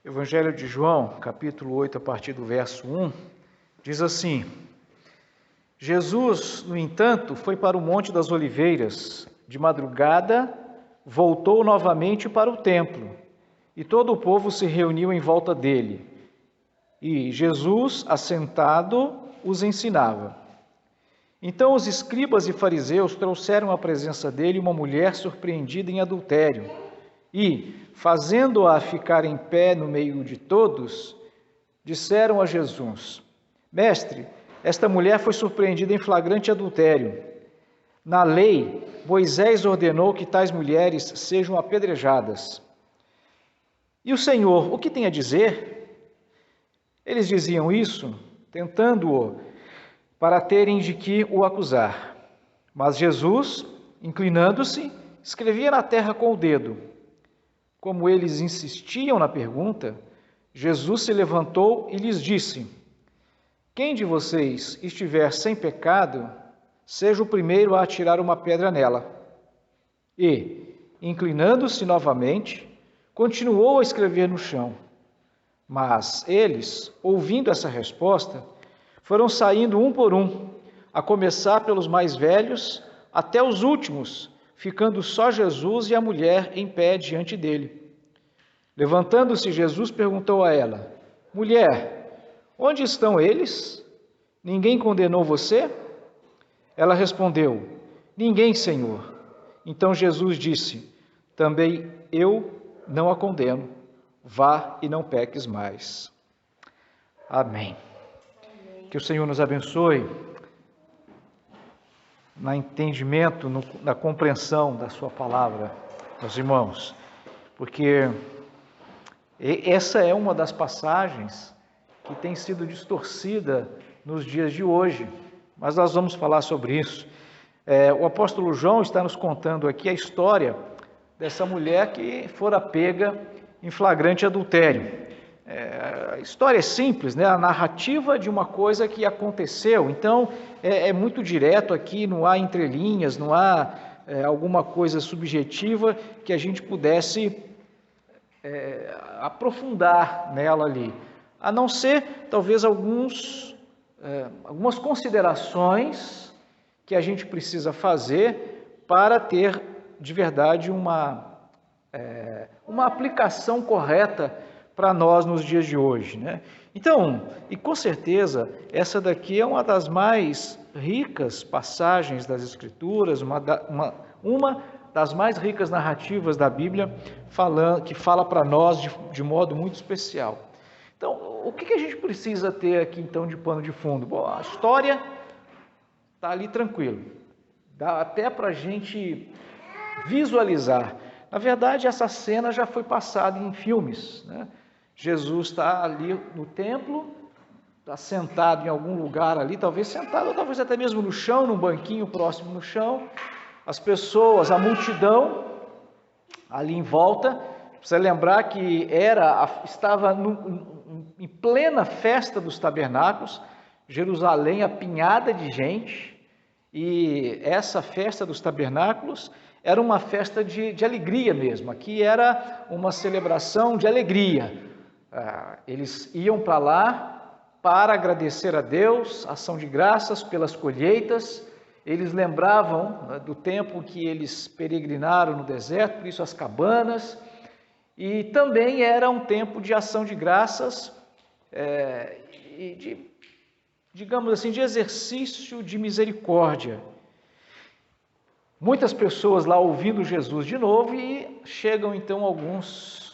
Evangelho de João, capítulo 8, a partir do verso 1, diz assim: Jesus, no entanto, foi para o Monte das Oliveiras. De madrugada, voltou novamente para o templo, e todo o povo se reuniu em volta dele. E Jesus, assentado, os ensinava. Então os escribas e fariseus trouxeram à presença dele uma mulher surpreendida em adultério, e, fazendo-a ficar em pé no meio de todos, disseram a Jesus: Mestre, esta mulher foi surpreendida em flagrante adultério. Na lei, Moisés ordenou que tais mulheres sejam apedrejadas. E o Senhor, o que tem a dizer? Eles diziam isso, tentando-o, para terem de que o acusar. Mas Jesus, inclinando-se, escrevia na terra com o dedo. Como eles insistiam na pergunta, Jesus se levantou e lhes disse: Quem de vocês estiver sem pecado, seja o primeiro a atirar uma pedra nela. E, inclinando-se novamente, continuou a escrever no chão. Mas eles, ouvindo essa resposta, foram saindo um por um, a começar pelos mais velhos até os últimos, ficando só Jesus e a mulher em pé diante dele. Levantando-se, Jesus perguntou a ela: Mulher, onde estão eles? Ninguém condenou você? Ela respondeu: Ninguém, Senhor. Então Jesus disse: Também eu não a condeno. Vá e não peques mais. Amém. Que o Senhor nos abençoe no entendimento, na compreensão da sua palavra, meus irmãos, porque essa é uma das passagens que tem sido distorcida nos dias de hoje, mas nós vamos falar sobre isso. O apóstolo João está nos contando aqui a história dessa mulher que fora pega em flagrante adultério. A história é simples, né? A narrativa de uma coisa que aconteceu. Então, é muito direto aqui, não há entrelinhas, não há alguma coisa subjetiva que a gente pudesse aprofundar nela ali. A não ser, talvez, algumas considerações que a gente precisa fazer para ter, de verdade, uma aplicação correta para nós nos dias de hoje, né? Então, e com certeza, essa daqui é uma das mais ricas passagens das Escrituras, uma das mais ricas narrativas da Bíblia, que fala para nós de modo muito especial. Então, o que a gente precisa ter aqui, então, de pano de fundo? Bom, a história está ali tranquilo, dá até para a gente visualizar. Na verdade, essa cena já foi passada em filmes, né? Jesus está ali no templo, está sentado em algum lugar ali, talvez sentado, ou talvez até mesmo no chão, num banquinho próximo no chão. As pessoas, a multidão ali em volta. Precisa lembrar que estava em plena festa dos tabernáculos, Jerusalém apinhada de gente, e essa festa dos tabernáculos era uma festa de alegria mesmo. Aqui era uma celebração de alegria. Eles iam para lá para agradecer a Deus, ação de graças pelas colheitas. Eles lembravam do tempo que eles peregrinaram no deserto, por isso as cabanas, e também era um tempo de ação de graças e digamos assim, de exercício de misericórdia. Muitas pessoas lá ouvindo Jesus de novo, e chegam então alguns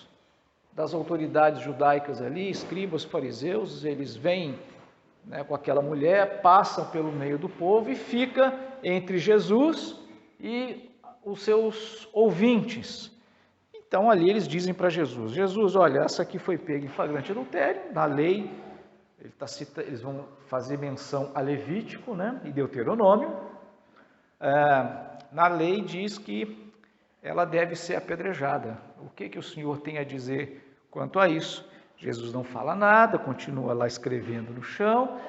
das autoridades judaicas ali, escribas, fariseus. Eles vêm com aquela mulher, passam pelo meio do povo e fica entre Jesus e os seus ouvintes. Então ali eles dizem para Jesus: Jesus, olha, essa aqui foi pega em flagrante adultério. Na lei, eles vão fazer menção a Levítico, né, e Deuteronômio. Na lei diz que ela deve ser apedrejada. O que o Senhor tem a dizer quanto a isso? Jesus não fala nada, continua lá escrevendo no chão,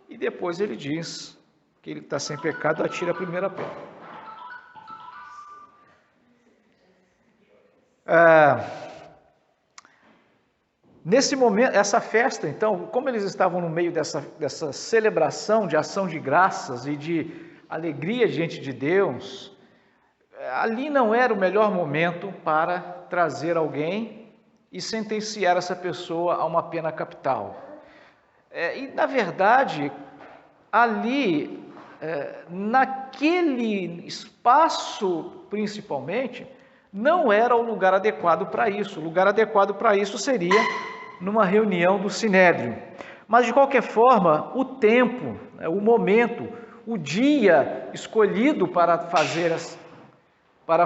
e depois ele diz que ele está sem pecado, atira a primeira pedra. Nesse momento, essa festa, então, como eles estavam no meio dessa celebração de ação de graças e de alegria diante de Deus, ali não era o melhor momento para trazer alguém e sentenciar essa pessoa a uma pena capital. E, na verdade, ali, naquele espaço principalmente, não era o lugar adequado para isso. O lugar adequado para isso seria numa reunião do Sinédrio. Mas, de qualquer forma, o tempo, o momento, o dia escolhido para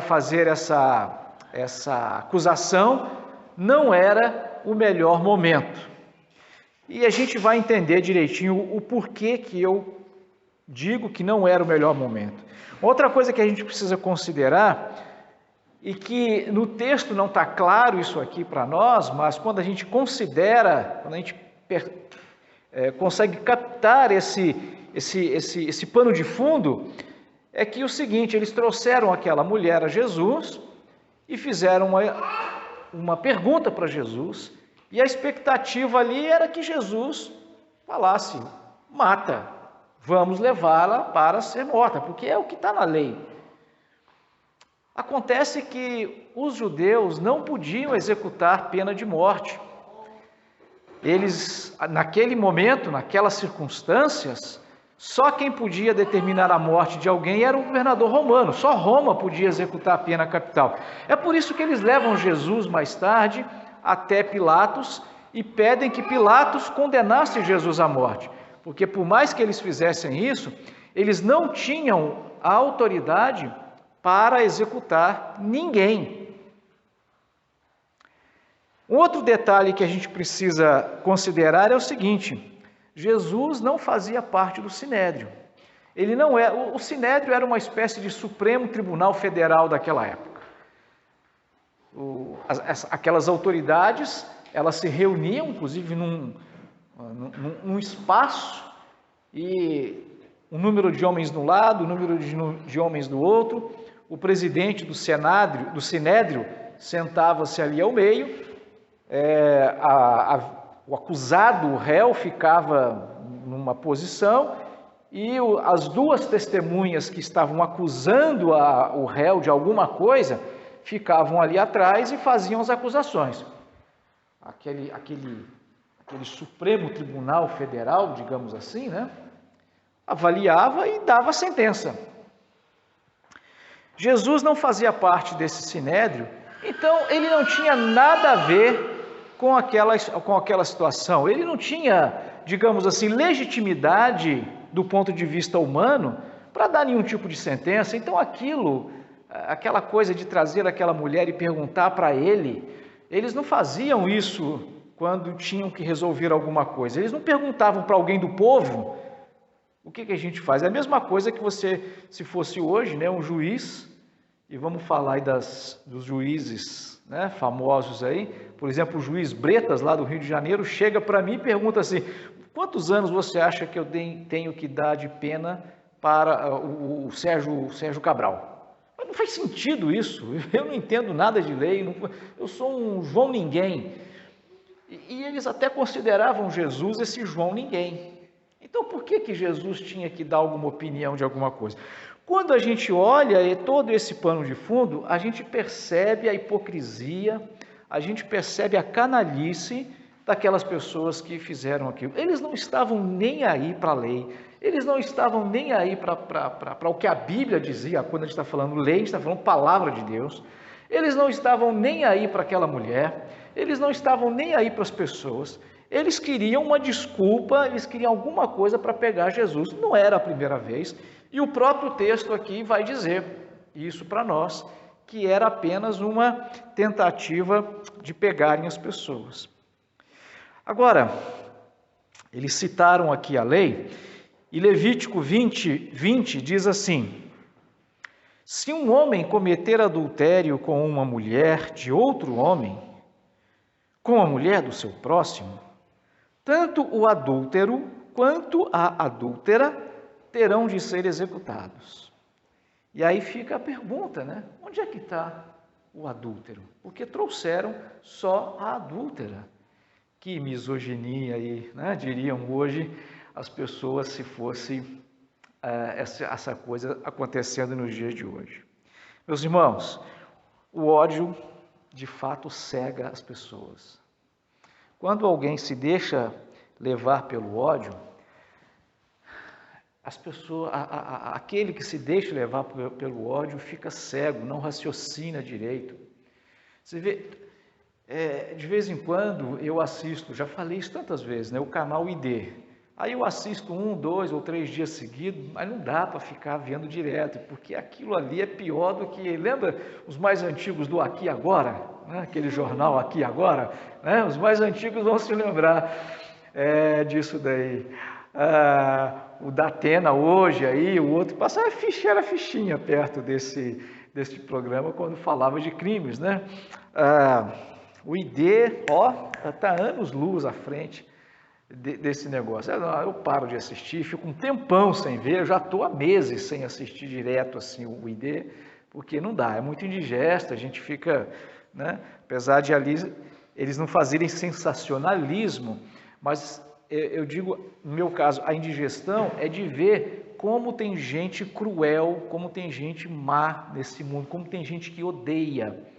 fazer essa acusação não era o melhor momento. E a gente vai entender direitinho o porquê que eu digo que não era o melhor momento. Outra coisa que a gente precisa considerar, e que no texto não está claro isso aqui para nós, mas quando a gente considera, quando a gente consegue captar esse pano de fundo, é que o seguinte: eles trouxeram aquela mulher a Jesus e fizeram uma pergunta para Jesus, e a expectativa ali era que Jesus falasse: mata, vamos levá-la para ser morta, porque é o que está na lei. Acontece que os judeus não podiam executar pena de morte. Eles, naquele momento, naquelas circunstâncias, só quem podia determinar a morte de alguém era o governador romano. Só Roma podia executar a pena capital. É por isso que eles levam Jesus mais tarde até Pilatos e pedem que Pilatos condenasse Jesus à morte. Porque por mais que eles fizessem isso, eles não tinham a autoridade para executar ninguém. Um outro detalhe que a gente precisa considerar é o seguinte: Jesus não fazia parte do Sinédrio. O Sinédrio era uma espécie de Supremo Tribunal Federal daquela época. Aquelas autoridades, elas se reuniam, inclusive, num espaço, e um número de homens de um lado, um número de homens do outro. O presidente do Sinédrio sentava-se ali ao meio, o acusado, o réu, ficava numa posição, e as duas testemunhas que estavam acusando o réu de alguma coisa ficavam ali atrás e faziam as acusações. Aquele Supremo Tribunal Federal, digamos assim, né, avaliava e dava a sentença. Jesus não fazia parte desse sinédrio, então ele não tinha nada a ver com aquela situação. Ele não tinha, digamos assim, legitimidade do ponto de vista humano para dar nenhum tipo de sentença. Então aquela coisa de trazer aquela mulher e perguntar para ele, eles não faziam isso quando tinham que resolver alguma coisa. Eles não perguntavam para alguém do povo. O que a gente faz? É a mesma coisa que você, se fosse hoje, né, um juiz, e vamos falar aí dos juízes, né, famosos aí, por exemplo, o juiz Bretas, lá do Rio de Janeiro, chega para mim e pergunta assim: quantos anos você acha que eu tenho que dar de pena para o Sérgio Cabral? Mas não faz sentido isso, eu não entendo nada de lei, eu sou um João Ninguém. E eles até consideravam Jesus esse João Ninguém. Então, por que Jesus tinha que dar alguma opinião de alguma coisa? Quando a gente olha todo esse pano de fundo, a gente percebe a hipocrisia, a gente percebe a canalice daquelas pessoas que fizeram aquilo. Eles não estavam nem aí para a lei, eles não estavam nem aí para o que a Bíblia dizia. Quando a gente está falando lei, a gente está falando palavra de Deus. Eles não estavam nem aí para aquela mulher, eles não estavam nem aí para as pessoas. Eles queriam uma desculpa, eles queriam alguma coisa para pegar Jesus. Não era a primeira vez, e o próprio texto aqui vai dizer isso para nós, que era apenas uma tentativa de pegarem as pessoas. Agora, eles citaram aqui a lei, e Levítico 20 diz assim: se um homem cometer adultério com uma mulher de outro homem, com a mulher do seu próximo, tanto o adúltero quanto a adúltera terão de ser executados. E aí fica a pergunta, né? Onde é que está o adúltero? Porque trouxeram só a adúltera. Que misoginia aí, né? Diriam hoje as pessoas se fosse essa coisa acontecendo nos dias de hoje. Meus irmãos, o ódio de fato cega as pessoas. Quando alguém se deixa levar pelo ódio, as pessoas, aquele que se deixa levar pelo ódio fica cego, não raciocina direito. Você vê, de vez em quando eu assisto, já falei isso tantas vezes, né, o canal ID. Aí eu assisto 1, 2 ou 3 dias seguidos, mas não dá para ficar vendo direto, porque aquilo ali é pior do que... Lembra os mais antigos do Aqui Agora? Né? Aquele jornal Aqui Agora? Né? Os mais antigos vão se lembrar disso daí. O da Atena hoje, aí, o outro passava era fichinha perto desse programa quando falava de crimes, né? O ID, está anos-luz à frente desse negócio. Eu paro de assistir, fico um tempão sem ver, eu já estou há meses sem assistir direto assim o ID, porque não dá, é muito indigesto, a gente fica, né? Apesar de ali eles não fazerem sensacionalismo, mas eu digo, no meu caso, a indigestão é de ver como tem gente cruel, como tem gente má nesse mundo, como tem gente que odeia.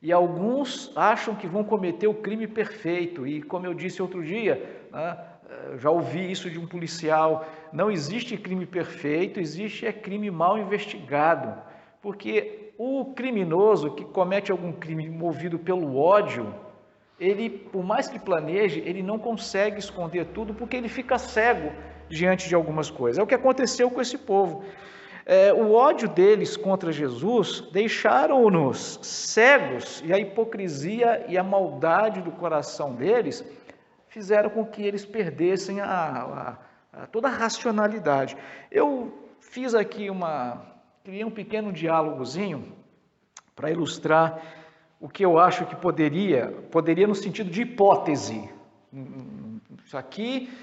E alguns acham que vão cometer o crime perfeito. E como eu disse outro dia, né, já ouvi isso de um policial, não existe crime perfeito, existe crime mal investigado. Porque o criminoso que comete algum crime movido pelo ódio, ele, por mais que planeje, ele não consegue esconder tudo porque ele fica cego diante de algumas coisas. É o que aconteceu com esse povo. O ódio deles contra Jesus deixaram-nos cegos, e a hipocrisia e a maldade do coração deles fizeram com que eles perdessem toda a racionalidade. Eu fiz aqui criei um pequeno diálogozinho para ilustrar o que eu acho que poderia no sentido de hipótese. Isso aqui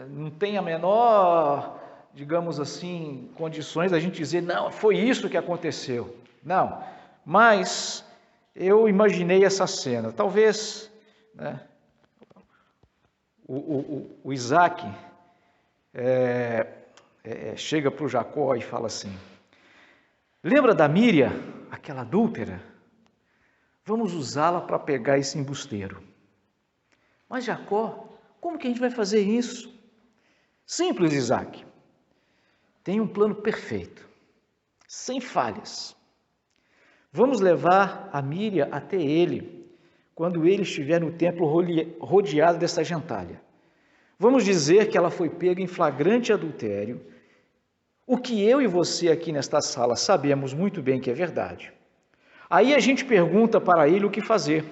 não tem a menor, digamos assim, condições da gente dizer, não, foi isso que aconteceu. Não, mas eu imaginei essa cena. Talvez, né, o Isaac chega para o Jacó e fala assim, lembra da Míriam, aquela adúltera? Vamos usá-la para pegar esse embusteiro. Mas Jacó, como que a gente vai fazer isso? Simples, Isaac. Tem um plano perfeito, sem falhas. Vamos levar a Míriam até ele, quando ele estiver no templo rodeado dessa gentalha. Vamos dizer que ela foi pega em flagrante adultério, o que eu e você aqui nesta sala sabemos muito bem que é verdade. Aí a gente pergunta para ele o que fazer.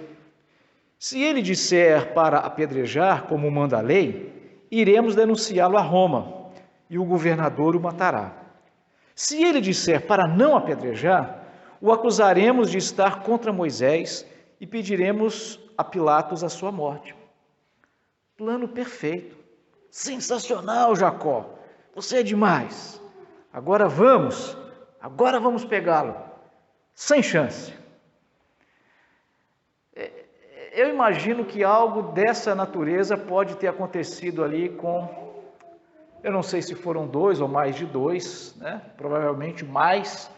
Se ele disser para apedrejar, como manda a lei, iremos denunciá-lo a Roma, e o governador o matará. Se ele disser para não apedrejar, o acusaremos de estar contra Moisés e pediremos a Pilatos a sua morte. Plano perfeito. Sensacional, Jacó. Você é demais. Agora vamos pegá-lo. Sem chance. Eu imagino que algo dessa natureza pode ter acontecido ali com, eu não sei se foram 2 ou mais de 2, né? Provavelmente mais,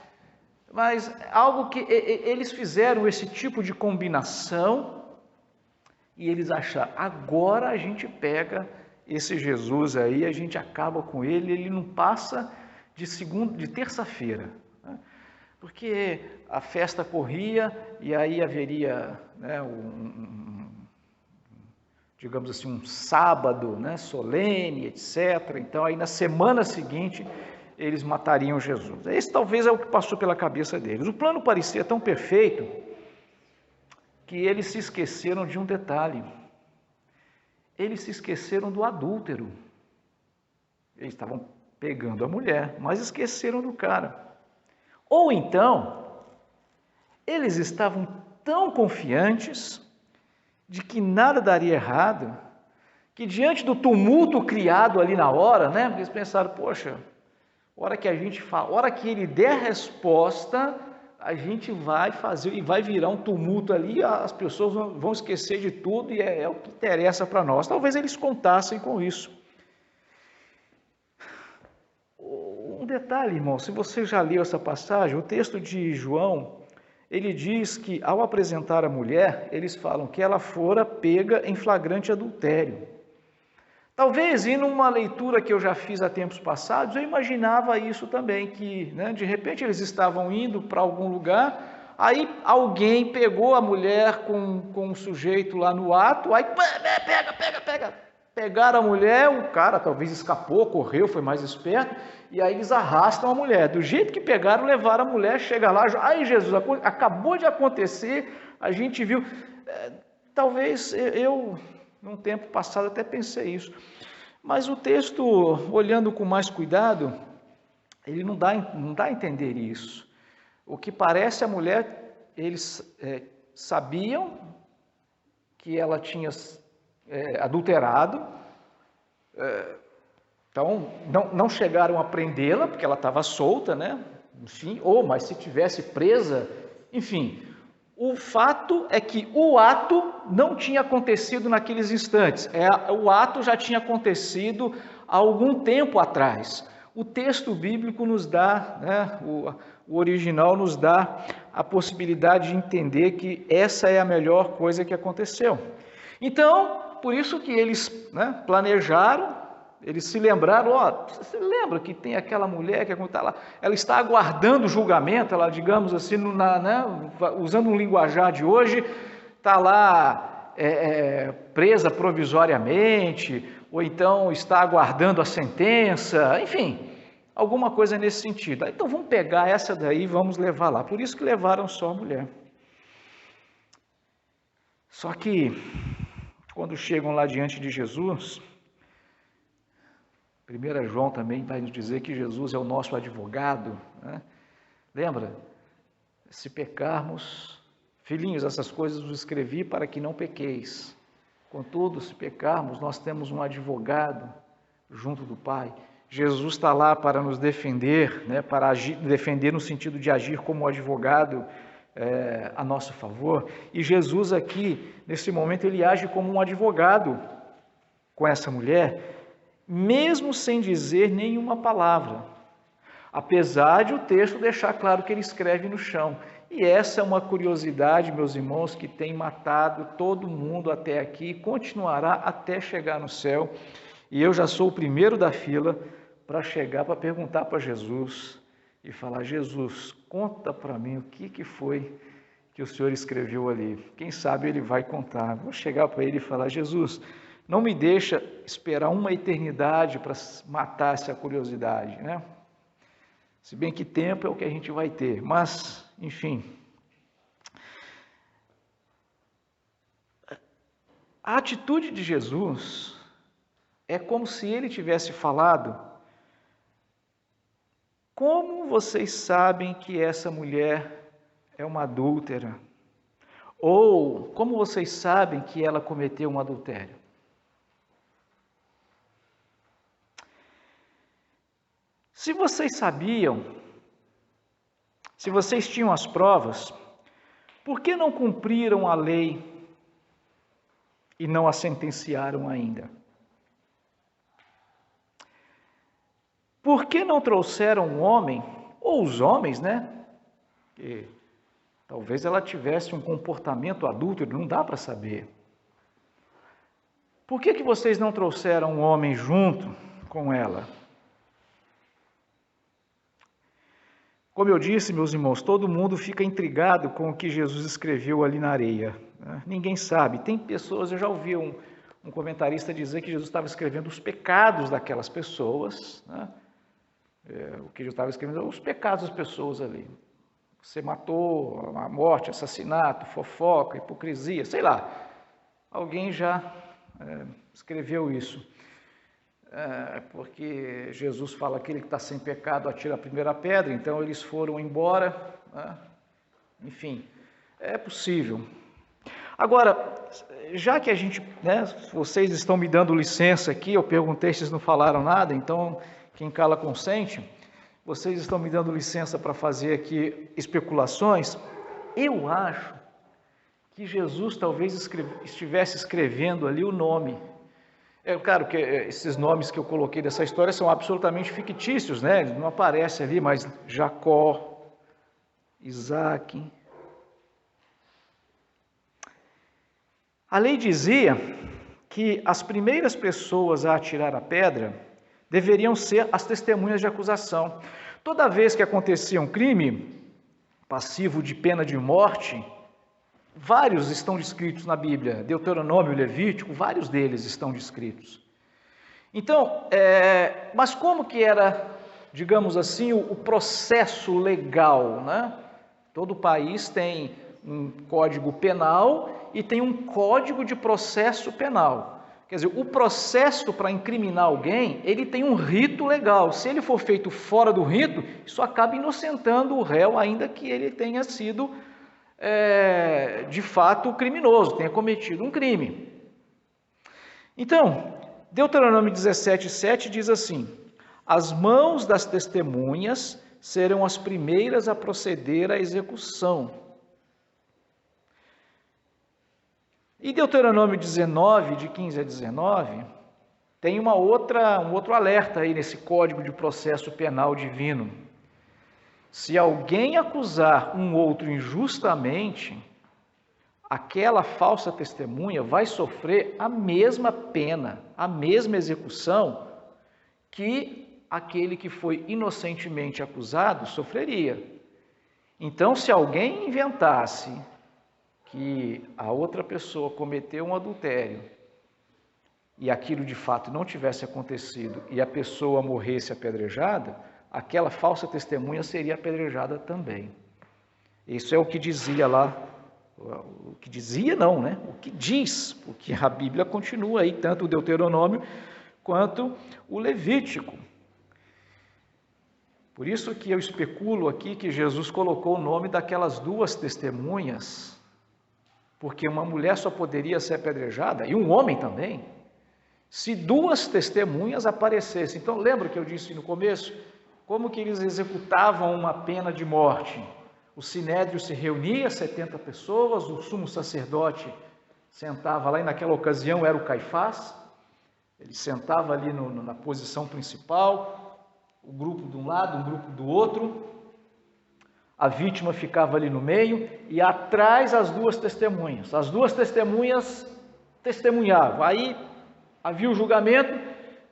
mas algo que eles fizeram esse tipo de combinação e eles acharam, agora a gente pega esse Jesus aí, a gente acaba com ele não passa de terça-feira, né? Porque a festa corria e aí haveria, né, digamos assim, um sábado, né, solene, etc. Então, aí na semana seguinte, eles matariam Jesus. Esse talvez é o que passou pela cabeça deles. O plano parecia tão perfeito que eles se esqueceram de um detalhe. Eles se esqueceram do adúltero. Eles estavam pegando a mulher, mas esqueceram do cara. Ou então, eles estavam tão confiantes de que nada daria errado, que diante do tumulto criado ali na hora, né? Eles pensaram, poxa, hora que a gente fala, hora que ele der a resposta, a gente vai fazer e vai virar um tumulto ali, as pessoas vão esquecer de tudo e é o que interessa para nós. Talvez eles contassem com isso. Um detalhe, irmão, se você já leu essa passagem, o texto de João, ele diz que ao apresentar a mulher, eles falam que ela fora pega em flagrante adultério. Talvez, e numa leitura que eu já fiz há tempos passados, eu imaginava isso também, que de repente eles estavam indo para algum lugar, aí alguém pegou a mulher com um sujeito lá no ato, aí pega. Pegaram a mulher, o cara talvez escapou, correu, foi mais esperto, e aí eles arrastam a mulher. Do jeito que pegaram, levaram a mulher, chega lá, ai Jesus, acabou de acontecer, a gente viu. Talvez eu, num tempo passado, até pensei isso. Mas o texto, olhando com mais cuidado, ele não dá a entender isso. O que parece a mulher, eles sabiam que ela tinha adulterado, então não chegaram a prendê-la, porque ela estava solta, enfim, mas se tivesse presa, enfim, o fato é que o ato não tinha acontecido naqueles instantes, o ato já tinha acontecido há algum tempo atrás. O texto bíblico nos dá, o original nos dá a possibilidade de entender que essa é a melhor coisa que aconteceu. Então, por isso que eles planejaram, eles se lembraram, você lembra que tem aquela mulher que está lá, ela está aguardando o julgamento, ela, digamos assim, usando um linguajar de hoje, está lá presa provisoriamente, ou então está aguardando a sentença, enfim, alguma coisa nesse sentido. Então vamos pegar essa daí e vamos levar lá. Por isso que levaram só a mulher. Só que, quando chegam lá diante de Jesus, 1 João também vai nos dizer que Jesus é o nosso advogado. Lembra? Se pecarmos, filhinhos, essas coisas vos escrevi para que não pequeis. Contudo, se pecarmos, nós temos um advogado junto do Pai. Jesus está lá para nos defender, para agir, defender no sentido de agir como advogado a nosso favor. E Jesus aqui, nesse momento, ele age como um advogado com essa mulher, mesmo sem dizer nenhuma palavra, apesar de o texto deixar claro que ele escreve no chão. E essa é uma curiosidade, meus irmãos, que tem matado todo mundo até aqui e continuará até chegar no céu. E eu já sou o primeiro da fila para chegar, para perguntar para Jesus e falar: Jesus, conta para mim o que foi que o Senhor escreveu ali. Quem sabe ele vai contar. Vou chegar para ele e falar: Jesus, não me deixa esperar uma eternidade para matar essa curiosidade, Se bem que tempo é o que a gente vai ter, mas, enfim. A atitude de Jesus é como se ele tivesse falado: como vocês sabem que essa mulher é uma adúltera? Ou como vocês sabem que ela cometeu um adultério? Se vocês sabiam, se vocês tinham as provas, por que não cumpriram a lei e não a sentenciaram ainda? Por que não trouxeram um homem, ou os homens, que talvez ela tivesse um comportamento adúltero, não dá para saber. Por que vocês não trouxeram um homem junto com ela? Como eu disse, meus irmãos, todo mundo fica intrigado com o que Jesus escreveu ali na areia. Ninguém sabe. Tem pessoas, eu já ouvi um comentarista dizer que Jesus estava escrevendo os pecados daquelas pessoas. O que Jesus estava escrevendo, os pecados das pessoas ali. Você matou, a morte, assassinato, fofoca, hipocrisia, sei lá. Alguém já escreveu isso. Porque Jesus fala: aquele que está sem pecado atira a primeira pedra, então eles foram embora, enfim, é possível. Agora, já que a gente, vocês estão me dando licença aqui, eu perguntei se vocês não falaram nada, então quem cala consente, vocês estão me dando licença para fazer aqui especulações. Eu acho que Jesus talvez estivesse escrevendo ali o nome. É claro que esses nomes que eu coloquei dessa história são absolutamente fictícios, né? Não aparece ali, mas Jacó, Isaac. A lei dizia que as primeiras pessoas a atirar a pedra deveriam ser as testemunhas de acusação. Toda vez que acontecia um crime passivo de pena de morte, vários estão descritos na Bíblia, Deuteronômio, Levítico, vários deles estão descritos. Então, mas como que era, digamos assim, o processo legal, né? Todo país tem um código penal e tem um código de processo penal. Quer dizer, o processo para incriminar alguém, ele tem um rito legal. Se ele for feito fora do rito, isso acaba inocentando o réu, ainda que ele tenha sido, de fato, criminoso, tenha cometido um crime. Então, Deuteronômio 17:7 diz assim: as mãos das testemunhas serão as primeiras a proceder à execução. E Deuteronômio 19, de 15 a 19, tem um outro alerta aí nesse Código de Processo Penal Divino. Se alguém acusar um outro injustamente, aquela falsa testemunha vai sofrer a mesma pena, a mesma execução que aquele que foi inocentemente acusado sofreria. Então, se alguém inventasse que a outra pessoa cometeu um adultério e aquilo de fato não tivesse acontecido e a pessoa morresse apedrejada, aquela falsa testemunha seria apedrejada também. Isso é o que dizia lá, o que dizia não, né? O que diz, porque a Bíblia continua aí, tanto o Deuteronômio quanto o Levítico. Por isso que eu especulo aqui que Jesus colocou o nome daquelas duas testemunhas, porque uma mulher só poderia ser apedrejada, e um homem também, se duas testemunhas aparecessem. Então, lembra que eu disse no começo, como que eles executavam uma pena de morte? O sinédrio se reunia, 70 pessoas, o sumo sacerdote sentava lá, e naquela ocasião era o Caifás, ele sentava ali na posição principal, o grupo de um lado, um grupo do outro, a vítima ficava ali no meio e atrás as duas testemunhas. As duas testemunhas testemunhavam. Aí havia o julgamento,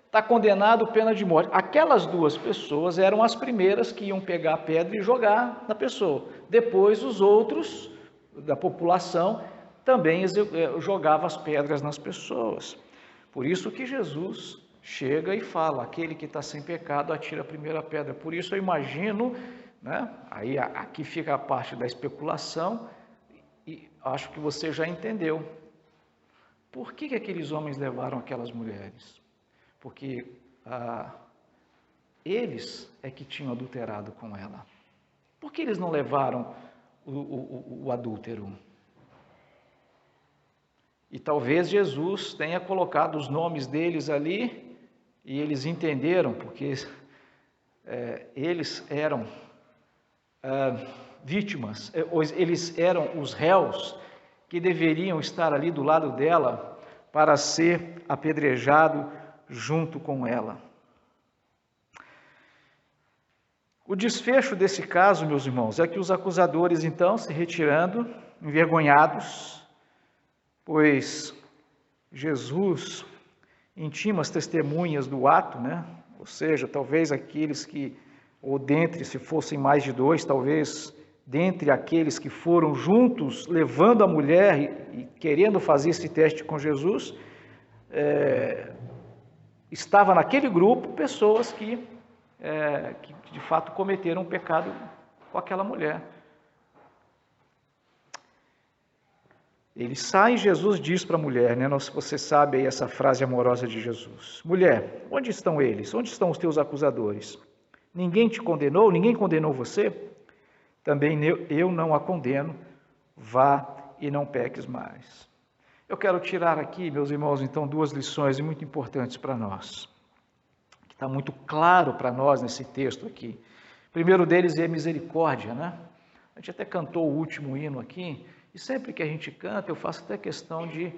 está condenado, pena de morte. Aquelas duas pessoas eram as primeiras que iam pegar a pedra e jogar na pessoa. Depois os outros da população também jogavam as pedras nas pessoas. Por isso que Jesus chega e fala, aquele que está sem pecado atira a primeira pedra. Por isso eu imagino, né? Aí aqui fica a parte da especulação, e acho que você já entendeu. Por que aqueles homens levaram aquelas mulheres? Porque eles é que tinham adulterado com ela. Por que eles não levaram o adúltero? E talvez Jesus tenha colocado os nomes deles ali, e eles entenderam, porque eles eram vítimas, eles eram os réus que deveriam estar ali do lado dela para ser apedrejado junto com ela. O desfecho desse caso, meus irmãos, é que os acusadores então se retirando, envergonhados, pois Jesus intima as testemunhas do ato, né? Ou seja, talvez aqueles que, ou dentre, se fossem mais de dois, talvez dentre aqueles que foram juntos levando a mulher e querendo fazer esse teste com Jesus, estava naquele grupo pessoas que de fato cometeram um pecado com aquela mulher. Ele sai e Jesus diz para a mulher, né? Você sabe aí essa frase amorosa de Jesus: mulher, onde estão eles? Onde estão os teus acusadores? Ninguém te condenou? Ninguém condenou você? Também eu não a condeno, vá e não peques mais. Eu quero tirar aqui, meus irmãos, então, duas lições muito importantes para nós, que está muito claro para nós nesse texto aqui. O primeiro deles é misericórdia, né? A gente até cantou o último hino aqui, e sempre que a gente canta, eu faço até questão de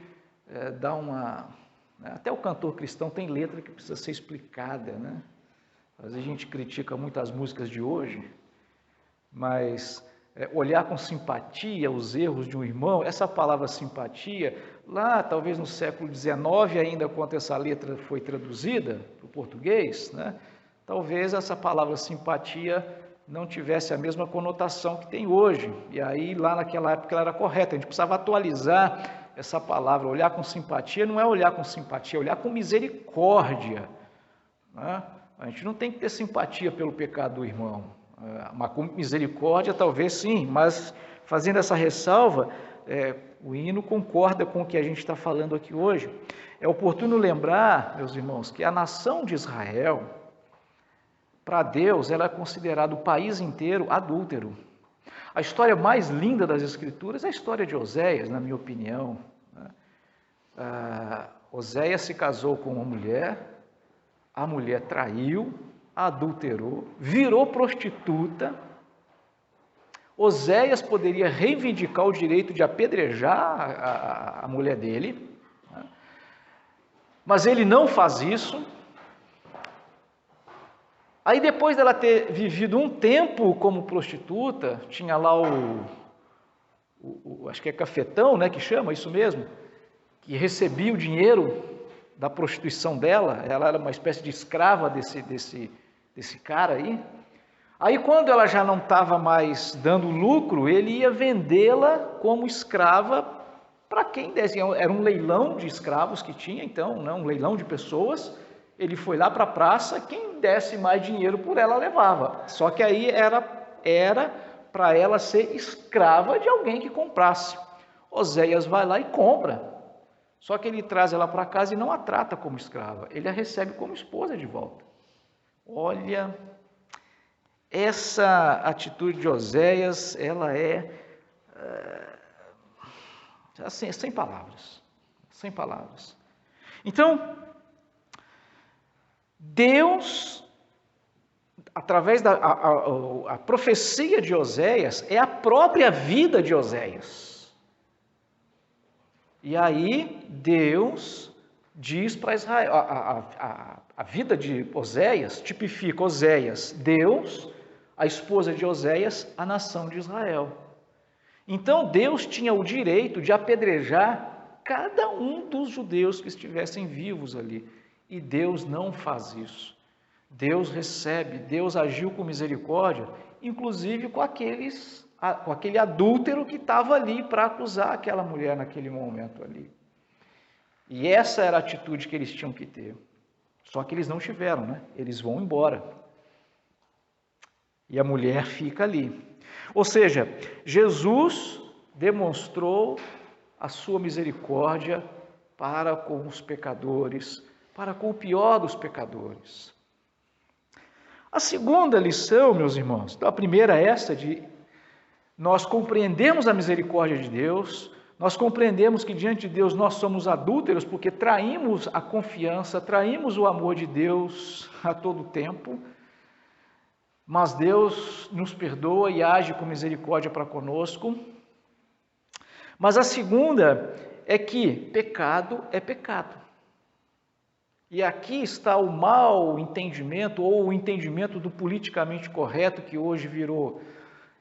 dar uma... Até o cantor cristão tem letra que precisa ser explicada, né? Às vezes a gente critica muito as músicas de hoje, mas olhar com simpatia os erros de um irmão, essa palavra simpatia, lá talvez no século XIX, ainda quando essa letra foi traduzida para o português, né? Talvez essa palavra simpatia não tivesse a mesma conotação que tem hoje, e aí lá naquela época ela era correta, a gente precisava atualizar essa palavra. Olhar com simpatia não é olhar com simpatia, é olhar com misericórdia, né? A gente não tem que ter simpatia pelo pecado do irmão, mas com misericórdia talvez sim, mas fazendo essa ressalva, o hino concorda com o que a gente está falando aqui hoje. É oportuno lembrar, meus irmãos, que a nação de Israel, para Deus, ela é considerada o país inteiro adúltero. A história mais linda das Escrituras é a história de Oséias, na minha opinião. Oséias se casou com uma mulher, a mulher traiu, adulterou, virou prostituta. Oséias poderia reivindicar o direito de apedrejar a mulher dele, né? Mas ele não faz isso. Aí depois dela ter vivido um tempo como prostituta, tinha lá acho que é cafetão, né, que chama, isso mesmo, que recebia o dinheiro da prostituição dela, ela era uma espécie de escrava desse cara aí. Aí quando ela já não estava mais dando lucro, ele ia vendê-la como escrava para quem desse. Era um leilão de escravos que tinha, então, né, um leilão de pessoas. Ele foi lá para a praça, quem desse mais dinheiro por ela levava. Só que aí era para ela ser escrava de alguém que comprasse. Oséias vai lá e compra. Só que ele traz ela para casa e não a trata como escrava, ele a recebe como esposa de volta. Olha, essa atitude de Oséias, ela assim, sem palavras, sem palavras. Então, Deus, através da profecia de Oséias, é a própria vida de Oséias. E aí Deus diz para Israel, a vida de Oséias tipifica Oséias, Deus, a esposa de Oséias, a nação de Israel. Então Deus tinha o direito de apedrejar cada um dos judeus que estivessem vivos ali. E Deus não faz isso. Deus recebe, Deus agiu com misericórdia, inclusive com aquele adúltero que estava ali para acusar aquela mulher naquele momento ali. E essa era a atitude que eles tinham que ter. Só que eles não tiveram, né? Eles vão embora. E a mulher fica ali. Ou seja, Jesus demonstrou a sua misericórdia para com os pecadores, para com o pior dos pecadores. A segunda lição, meus irmãos, então a primeira é essa de nós compreendemos a misericórdia de Deus, nós compreendemos que diante de Deus nós somos adúlteros porque traímos a confiança, traímos o amor de Deus a todo tempo, mas Deus nos perdoa e age com misericórdia para conosco. Mas a segunda é que pecado é pecado. E aqui está o mau entendimento, ou o entendimento do politicamente correto, que hoje virou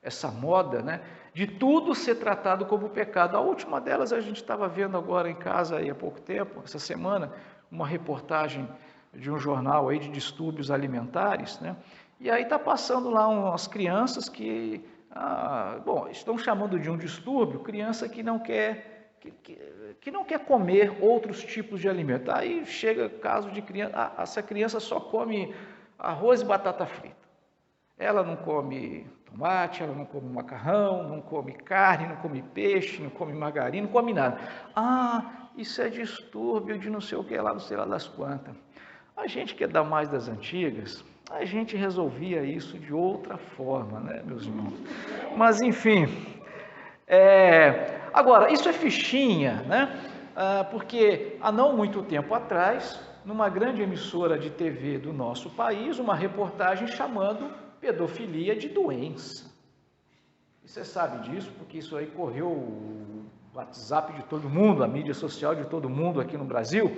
essa moda, né? De tudo ser tratado como pecado. A última delas a gente estava vendo agora em casa aí há pouco tempo, essa semana, uma reportagem de um jornal aí de distúrbios alimentares, né? E aí está passando lá umas crianças que, estão chamando de um distúrbio, criança que não quer comer outros tipos de alimento. Aí chega caso de criança, essa criança só come arroz e batata frita. Ela não come tomate, ela não come macarrão, não come carne, não come peixe, não come margarina, não come nada. Isso é distúrbio de não sei o que lá, não sei lá das quantas. A gente que é da mais das antigas, a gente resolvia isso de outra forma, né, meus irmãos? Mas, enfim, agora, isso é fichinha, né? Porque há não muito tempo atrás, numa grande emissora de TV do nosso país, uma reportagem chamando pedofilia de doença. E você sabe disso porque isso aí correu o WhatsApp de todo mundo, a mídia social de todo mundo aqui no Brasil.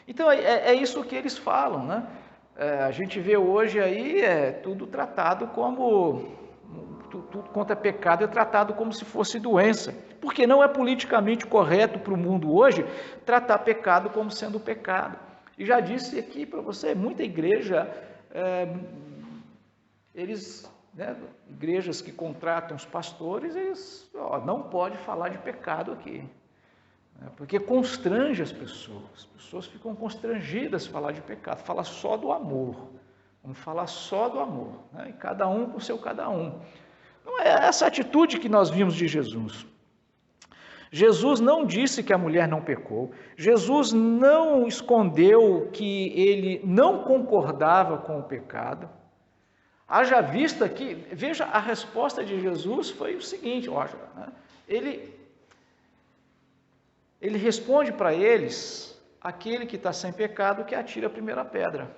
Então é isso que eles falam, né? A gente vê hoje aí tudo tratado como, tudo quanto é pecado é tratado como se fosse doença, porque não é politicamente correto para o mundo hoje tratar pecado como sendo pecado. E já disse aqui para você, muita igreja, igrejas que contratam os pastores, eles não pode falar de pecado aqui, porque constrange as pessoas ficam constrangidas a falar de pecado, fala só do amor, vamos falar só do amor, e cada um com o seu cada um. Não é essa atitude que nós vimos de Jesus. Jesus não disse que a mulher não pecou, Jesus não escondeu que ele não concordava com o pecado. Haja vista que, veja, a resposta de Jesus foi o seguinte, ele responde para eles, aquele que está sem pecado que atira a primeira pedra.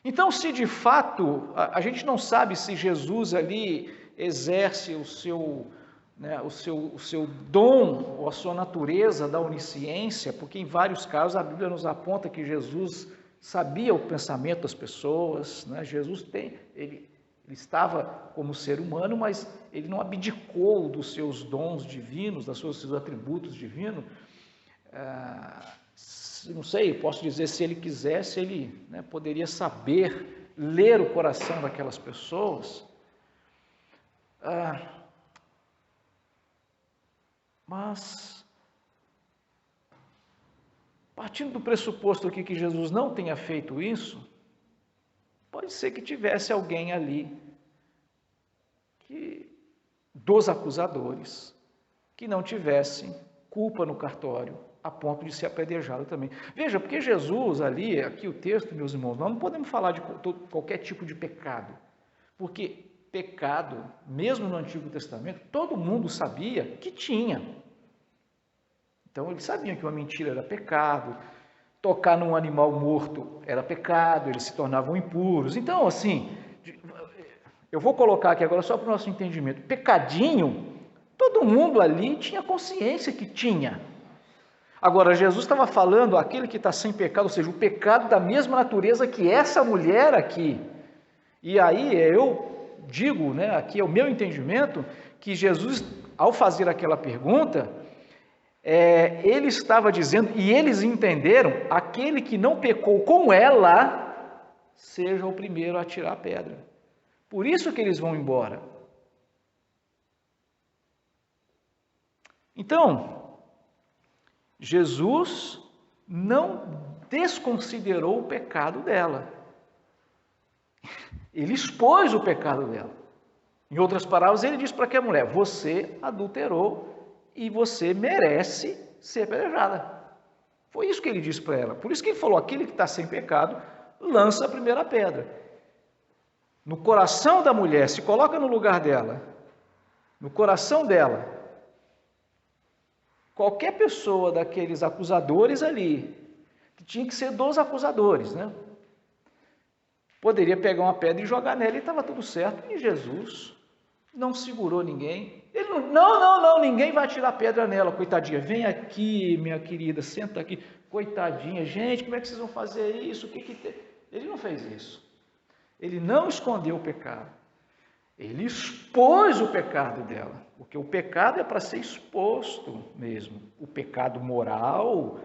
Então, se de fato, a gente não sabe se Jesus ali exerce o seu dom ou a sua natureza da onisciência, porque em vários casos a Bíblia nos aponta que Jesus sabia o pensamento das pessoas, Jesus ele estava como ser humano, mas ele não abdicou dos seus dons divinos, dos seus atributos divinos. Não sei, posso dizer, se ele quisesse, ele poderia saber ler o coração daquelas pessoas. Mas, partindo do pressuposto aqui que Jesus não tenha feito isso, pode ser que tivesse alguém ali, dos acusadores, que não tivessem culpa no cartório, a ponto de ser apedrejado também. Veja, porque Jesus ali, aqui o texto, meus irmãos, nós não podemos falar de qualquer tipo de pecado, porque pecado, mesmo no Antigo Testamento, todo mundo sabia que tinha. Então, eles sabiam que uma mentira era pecado, tocar num animal morto era pecado, eles se tornavam impuros. Então, assim, eu vou colocar aqui agora só para o nosso entendimento, pecadinho, todo mundo ali tinha consciência que tinha. Agora, Jesus estava falando aquele que está sem pecado, ou seja, o pecado da mesma natureza que essa mulher aqui. E aí eu digo, aqui é o meu entendimento, que Jesus, ao fazer aquela pergunta, ele estava dizendo, e eles entenderam, aquele que não pecou com ela, seja o primeiro a tirar a pedra. Por isso que eles vão embora. Então, Jesus não desconsiderou o pecado dela. Ele expôs o pecado dela. Em outras palavras, ele disse para aquela mulher, você adulterou e você merece ser apedrejada. Foi isso que ele disse para ela. Por isso que ele falou, aquele que está sem pecado, lança a primeira pedra. No coração da mulher, se coloca no lugar dela, no coração dela, qualquer pessoa daqueles acusadores ali, que tinha que ser dos acusadores, poderia pegar uma pedra e jogar nela e estava tudo certo. E Jesus não segurou ninguém. Ele não, ninguém vai tirar pedra nela, coitadinha. Vem aqui, minha querida, senta aqui. Coitadinha, gente, como é que vocês vão fazer isso? Ele não fez isso. Ele não escondeu o pecado. Ele expôs o pecado dela, porque o pecado é para ser exposto mesmo. O pecado moral,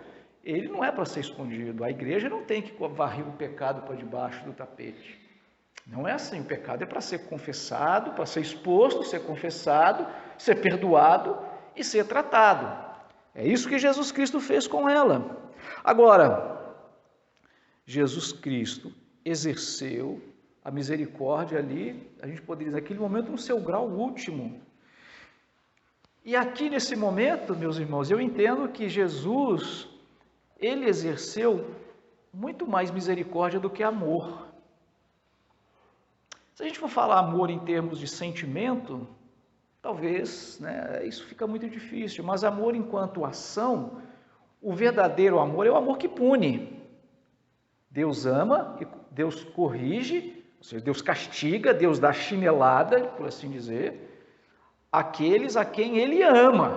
ele não é para ser escondido. A igreja não tem que varrer o pecado para debaixo do tapete. Não é assim. O pecado é para ser confessado, para ser exposto, ser confessado, ser perdoado e ser tratado. É isso que Jesus Cristo fez com ela. Agora, Jesus Cristo exerceu a misericórdia ali, a gente poderia dizer, naquele momento, no seu grau último. E aqui nesse momento, meus irmãos, eu entendo que Jesus, ele exerceu muito mais misericórdia do que amor. Se a gente for falar amor em termos de sentimento, talvez, isso fica muito difícil, mas amor enquanto ação, o verdadeiro amor é o amor que pune. Deus ama, Deus corrige, ou seja, Deus castiga, Deus dá chinelada, por assim dizer, aqueles a quem Ele ama.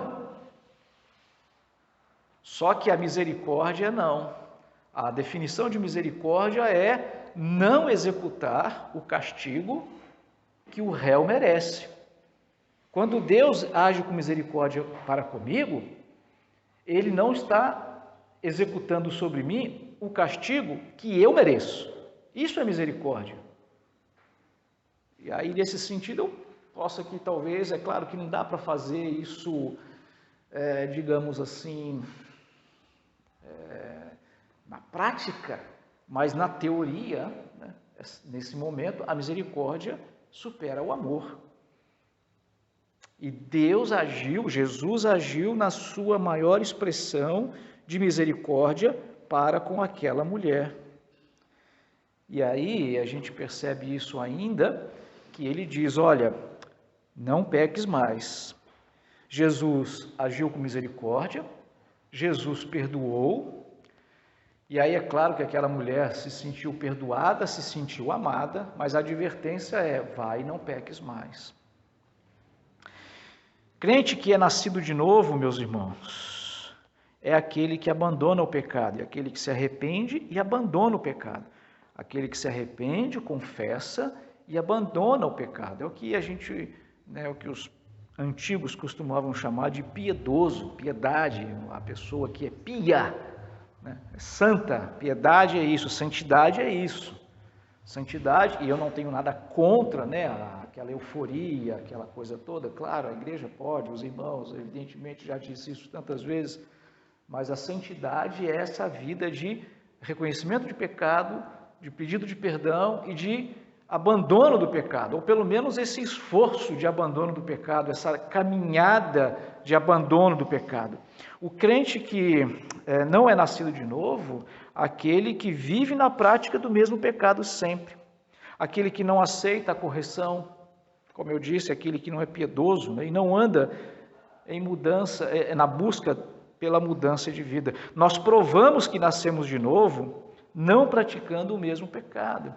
Só que a misericórdia não. A definição de misericórdia é não executar o castigo que o réu merece. Quando Deus age com misericórdia para comigo, Ele não está executando sobre mim o castigo que eu mereço. Isso é misericórdia. E aí, nesse sentido, eu posso aqui, talvez, é claro que não dá para fazer isso, digamos assim, na prática, mas na teoria, né, nesse momento, a misericórdia supera o amor. E Deus agiu, Jesus agiu na sua maior expressão de misericórdia para com aquela mulher. E aí a gente percebe isso ainda, que ele diz, olha, não peques mais. Jesus agiu com misericórdia, Jesus perdoou, e aí é claro que aquela mulher se sentiu perdoada, se sentiu amada, mas a advertência é, vai e não peques mais. Crente que é nascido de novo, meus irmãos, é aquele que abandona o pecado, é aquele que se arrepende e abandona o pecado. Aquele que se arrepende, confessa e abandona o pecado. É o que a gente, o que os antigos costumavam chamar de piedoso, piedade, a pessoa que é pia, é santa. Piedade é isso, santidade é isso. Santidade, e eu não tenho nada contra, aquela euforia, aquela coisa toda, claro, a igreja pode, os irmãos, evidentemente, já disse isso tantas vezes, mas a santidade é essa vida de reconhecimento de pecado, de pedido de perdão e de abandono do pecado, ou pelo menos esse esforço de abandono do pecado, essa caminhada de abandono do pecado. O crente que não é nascido de novo, aquele que vive na prática do mesmo pecado sempre, aquele que não aceita a correção, como eu disse, aquele que não é piedoso, e não anda em mudança, na busca pela mudança de vida. Nós provamos que nascemos de novo não praticando o mesmo pecado.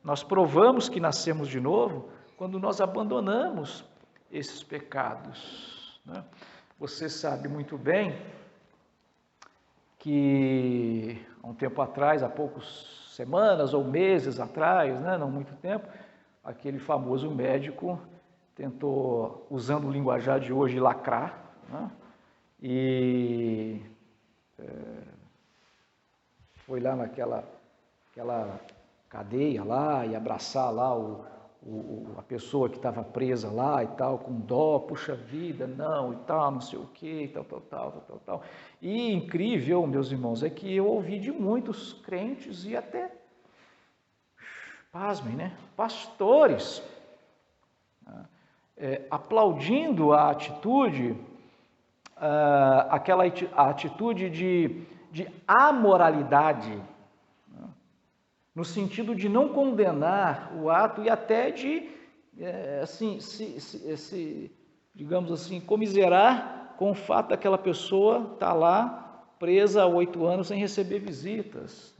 Nós provamos que nascemos de novo quando nós abandonamos esses pecados. Você sabe muito bem que há um tempo atrás, há poucas semanas ou meses atrás, não muito tempo, aquele famoso médico tentou, usando o linguajar de hoje, lacrar, e foi lá naquela cadeia lá e abraçar lá a pessoa que estava presa lá e tal, com dó, puxa vida, não, e tal, não sei o que, tal. E incrível, meus irmãos, é que eu ouvi de muitos crentes e até, pasmem, pastores, aplaudindo a atitude, a atitude de amoralidade, no sentido de não condenar o ato e até de, digamos assim, comiserar com o fato daquela pessoa estar lá presa há 8 anos sem receber visitas.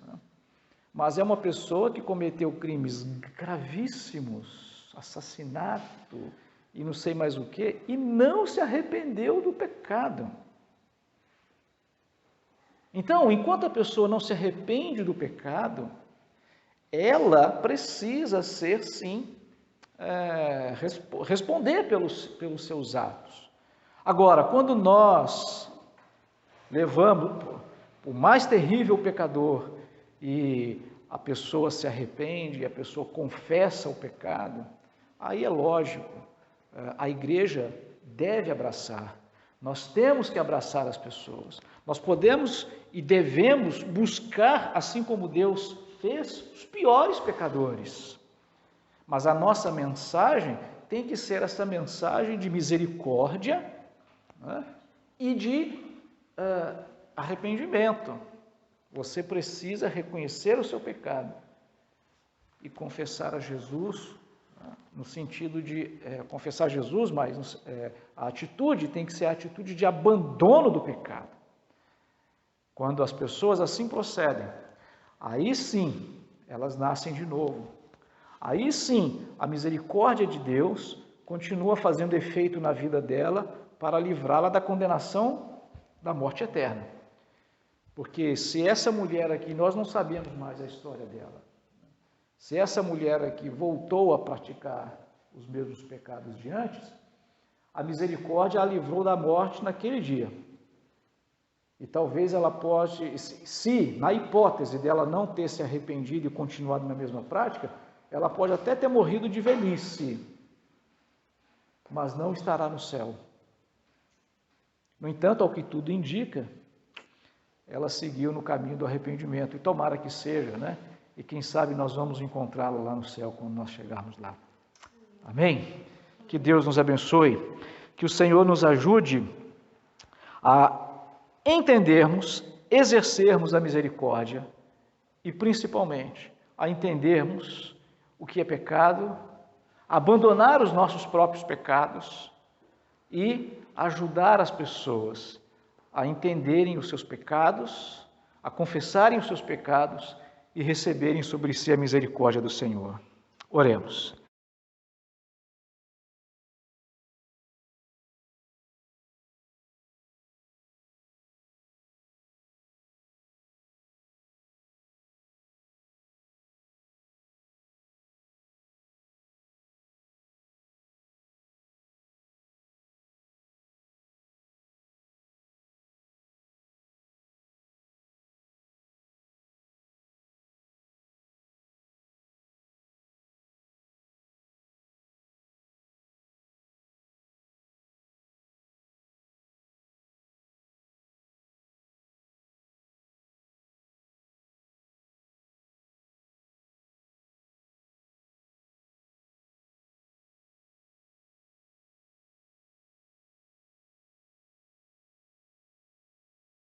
Mas é uma pessoa que cometeu crimes gravíssimos, assassinato e não sei mais o que, e não se arrependeu do pecado. Então, enquanto a pessoa não se arrepende do pecado, ela precisa ser, sim, responder pelos seus atos. Agora, quando nós levamos o mais terrível pecador e a pessoa se arrepende, a pessoa confessa o pecado, aí é lógico, a igreja deve abraçar. Nós temos que abraçar as pessoas. Nós podemos e devemos buscar, assim como Deus fez, os piores pecadores. Mas a nossa mensagem tem que ser essa mensagem de misericórdia, e de arrependimento. Você precisa reconhecer o seu pecado e confessar a Jesus, no sentido de confessar Jesus, mas a atitude tem que ser a atitude de abandono do pecado. Quando as pessoas assim procedem, aí sim elas nascem de novo. Aí sim, a misericórdia de Deus continua fazendo efeito na vida dela para livrá-la da condenação da morte eterna. Porque se essa mulher aqui, nós não sabemos mais a história dela, se essa mulher aqui voltou a praticar os mesmos pecados de antes, a misericórdia a livrou da morte naquele dia. E talvez ela pode, se na hipótese dela não ter se arrependido e continuado na mesma prática, ela pode até ter morrido de velhice, mas não estará no céu. No entanto, ao que tudo indica, ela seguiu no caminho do arrependimento, e tomara que seja, né? E quem sabe nós vamos encontrá-la lá no céu quando nós chegarmos lá. Amém? Que Deus nos abençoe, que o Senhor nos ajude a entendermos, exercermos a misericórdia e, principalmente, a entendermos o que é pecado, abandonar os nossos próprios pecados e ajudar as pessoas a entenderem os seus pecados, a confessarem os seus pecados e receberem sobre si a misericórdia do Senhor. Oremos.